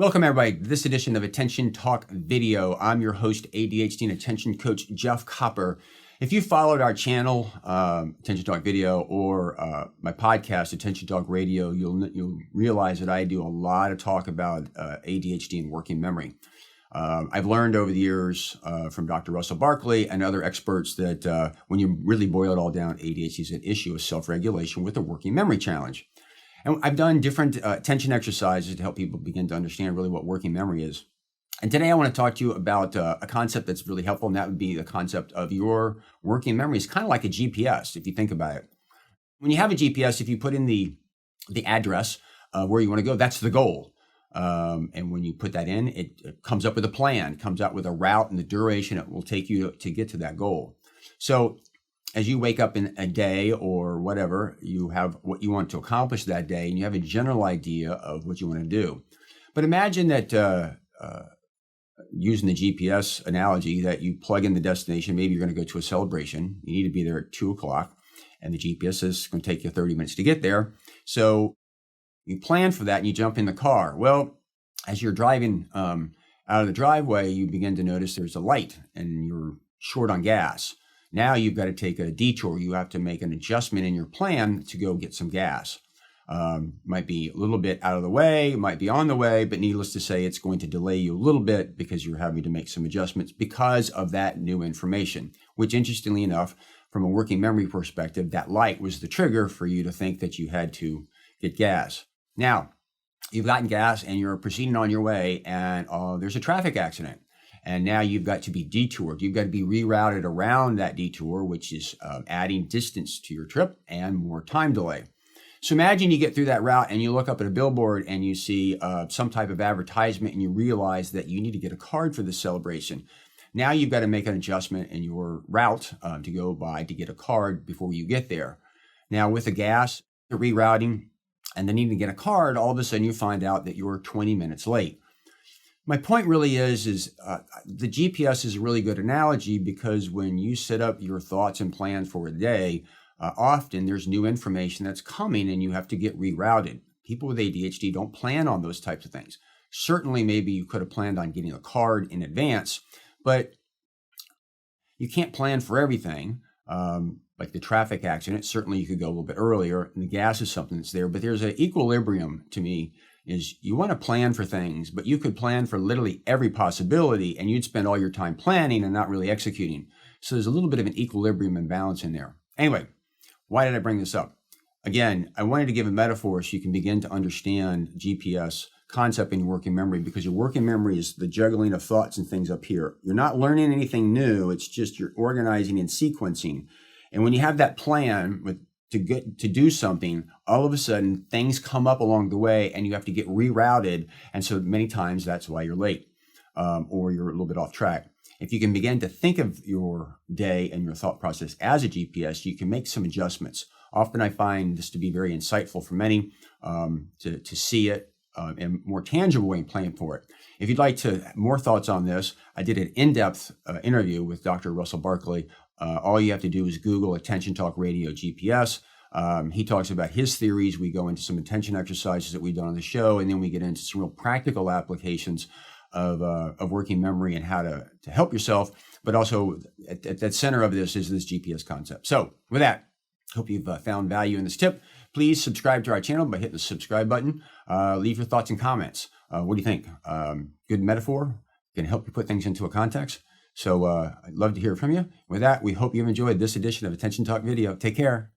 Welcome everybody to this edition of Attention Talk Video. I'm your host, ADHD and Attention Coach Jeff Copper. If you followed our channel, Attention Talk Video, or my podcast, Attention Talk Radio, you'll realize that I do a lot of talk about ADHD and working memory. I've learned over the years from Dr. Russell Barkley and other experts that when you really boil it all down, ADHD is an issue of self-regulation with a working memory challenge. And I've done different attention exercises to help people begin to understand really what working memory is. And today I want to talk to you about a concept that's really helpful, and that would be the concept of your working memory. It's kind of like a GPS, if you think about it. When you have a GPS, if you put in the address where you want to go, that's the goal. And when you put that in, it comes up with a plan, comes out with a route and the duration it will take you to get to that goal. So as you wake up in a day or whatever, you have what you want to accomplish that day, and you have a general idea of what you want to do. But imagine that using the GPS analogy, that you plug in the destination. Maybe you're going to go to a celebration. You need to be there at 2 o'clock, and the GPS is going to take you 30 minutes to get there. So you plan for that, and you jump in the car. Well, as you're driving out of the driveway, you begin to notice there's a light, and you're short on gas. Now you've got to take a detour. You have to make an adjustment in your plan to go get some gas. Might be a little bit out of the way, might be on the way, but needless to say, it's going to delay you a little bit because you're having to make some adjustments because of that new information, which interestingly enough, from a working memory perspective, that light was the trigger for you to think that you had to get gas. Now, you've gotten gas and you're proceeding on your way, and there's a traffic accident. And now you've got to be detoured. You've got to be rerouted around that detour, which is adding distance to your trip and more time delay. So imagine you get through that route and you look up at a billboard and you see some type of advertisement, and you realize that you need to get a card for this celebration. Now you've got to make an adjustment in your route to go by to get a card before you get there. Now with the gas, the rerouting, and the need to get a card, all of a sudden you find out that you're 20 minutes late. My point really is the GPS is a really good analogy, because when you set up your thoughts and plans for a day, often there's new information that's coming and you have to get rerouted. People with ADHD don't plan on those types of things. Certainly, maybe you could have planned on getting a card in advance, but you can't plan for everything. Like the traffic accident, certainly you could go a little bit earlier, and the gas is something that's there, but there's an equilibrium to me. Is you want to plan for things, but you could plan for literally every possibility, and you'd spend all your time planning and not really executing. So there's a little bit of an equilibrium and balance in there. Anyway, why did I bring this up? Again, I wanted to give a metaphor so you can begin to understand GPS concept in your working memory, because your working memory is the juggling of thoughts and things up here. You're not learning anything new. It's just you're organizing and sequencing. And when you have that plan to do something, all of a sudden things come up along the way and you have to get rerouted. And so many times that's why you're late or you're a little bit off track. If you can begin to think of your day and your thought process as a GPS, you can make some adjustments. Often I find this to be very insightful for many to see it in a more tangible way and plan for it. If you'd like more thoughts on this, I did an in-depth interview with Dr. Russell Barkley. All you have to do is Google Attention Talk Radio GPS. He talks about his theories. We go into some attention exercises that we've done on the show, and then we get into some real practical applications of working memory and how to help yourself. But also at the center of this is this GPS concept. So with that, hope you've found value in this tip. Please subscribe to our channel by hitting the subscribe button. Leave your thoughts and comments. What do you think? Good metaphor? Can help you put things into a context? So I'd love to hear from you. With that, we hope you've enjoyed this edition of Attention Talk Video. Take care.